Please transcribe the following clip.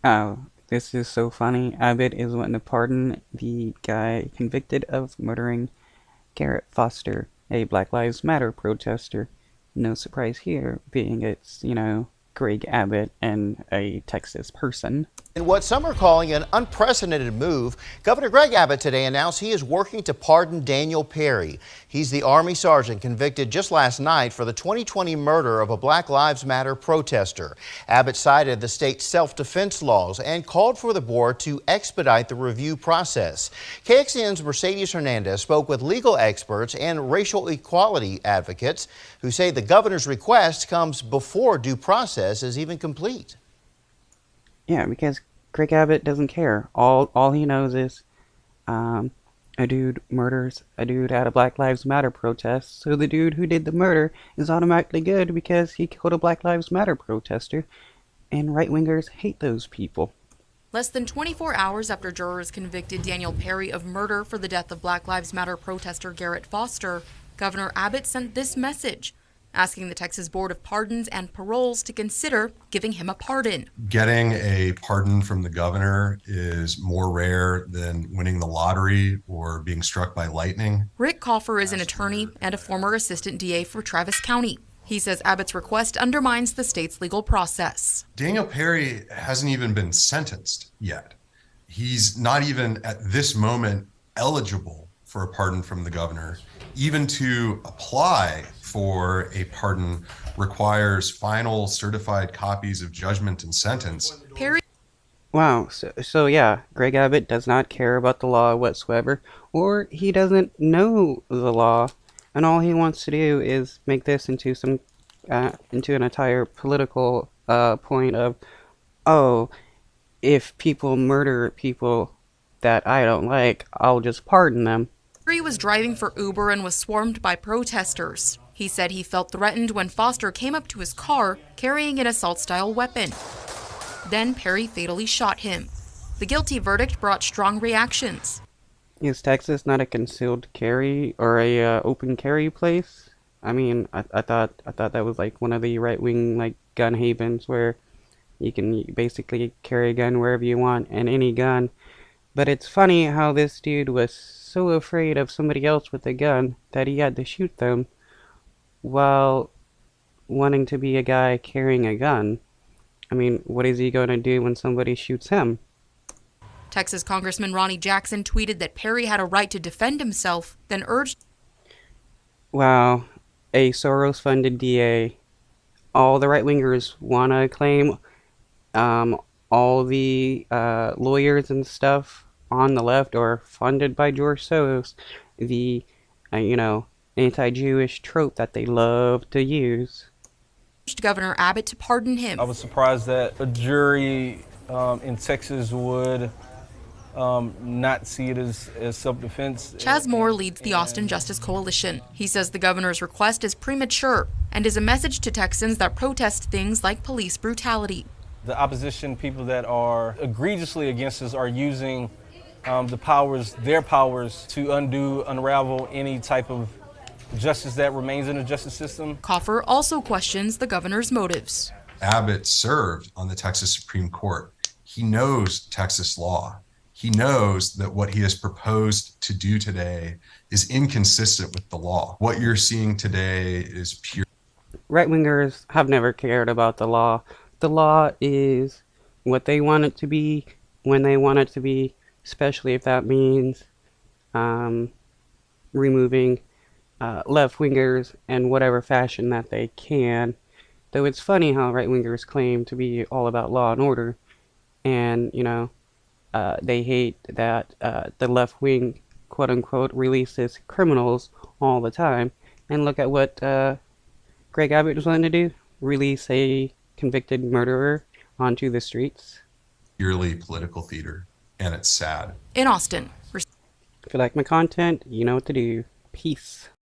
Oh, this is so funny. Abbott is wanting to pardon the guy convicted of murdering Garrett Foster, a Black Lives Matter protester. No surprise here, being it's, Greg Abbott and a Texas person. In what some are calling an unprecedented move, Governor Greg Abbott today announced he is working to pardon Daniel Perry. He's the Army sergeant convicted just last night for the 2020 murder of a Black Lives Matter protester. Abbott cited the state's self-defense laws and called for the board to expedite the review process. KXAN's Mercedes Hernandez spoke with legal experts and racial equality advocates who say the governor's request comes before due process is even complete. Yeah, because Greg Abbott doesn't care. All he knows is a dude murders a dude at a Black Lives Matter protest, so the dude who did the murder is automatically good because he killed a Black Lives Matter protester, and right-wingers hate those people. Less than 24 hours after jurors convicted Daniel Perry of murder for the death of Black Lives Matter protester Garrett Foster, Governor Abbott sent this message, asking the Texas Board of Pardons and Paroles to consider giving him a pardon. Getting a pardon from the governor is more rare than winning the lottery or being struck by lightning. Rick Coffer is an attorney and a former assistant DA for Travis County. He says Abbott's request undermines the state's legal process. Daniel Perry hasn't even been sentenced yet. He's not even at this moment eligible for a pardon from the governor. Even to apply for a pardon requires final certified copies of judgment and sentence. Perry. Wow, so yeah, Greg Abbott does not care about the law whatsoever, or he doesn't know the law, and all he wants to do is make this into into an entire political point of, oh, if people murder people that I don't like, I'll just pardon them. Perry was driving for Uber and was swarmed by protesters. He said he felt threatened when Foster came up to his car carrying an assault-style weapon. Then Perry fatally shot him. The guilty verdict brought strong reactions. Is Texas not a concealed carry or a open carry place? I mean, I thought that was like one of the right-wing like gun havens where you can basically carry a gun wherever you want and any gun. But it's funny how this dude was so afraid of somebody else with a gun that he had to shoot them while wanting to be a guy carrying a gun. I mean, what is he going to do when somebody shoots him? Texas Congressman Ronnie Jackson tweeted that Perry had a right to defend himself, then urged. Wow, a Soros-funded DA. All the right-wingers want to claim all the lawyers and stuff on the left are funded by George Soros, the, anti-Jewish trope that they love to use. Governor Abbott to pardon him. I was surprised that a jury in Texas would not see it as self-defense. Chaz Moore leads the Austin Justice Coalition. He says the governor's request is premature and is a message to Texans that protest things like police brutality. The opposition, people that are egregiously against us, are using their powers to unravel any type of justice that remains in the justice system. Coffer also questions the governor's motives. Abbott served on the Texas Supreme Court. He knows Texas law. He knows that what he has proposed to do today is inconsistent with the law. What you're seeing today is pure. Right-wingers have never cared about the law. The law is what they want it to be, when they want it to be, especially if that means removing left-wingers in whatever fashion that they can. Though it's funny how right-wingers claim to be all about law and order, and, they hate that the left-wing, quote-unquote, releases criminals all the time. And look at what Greg Abbott was wanting to do, release a convicted murderer onto the streets. Purely political theater, and it's sad. In Austin. If you like my content, you know what to do. Peace.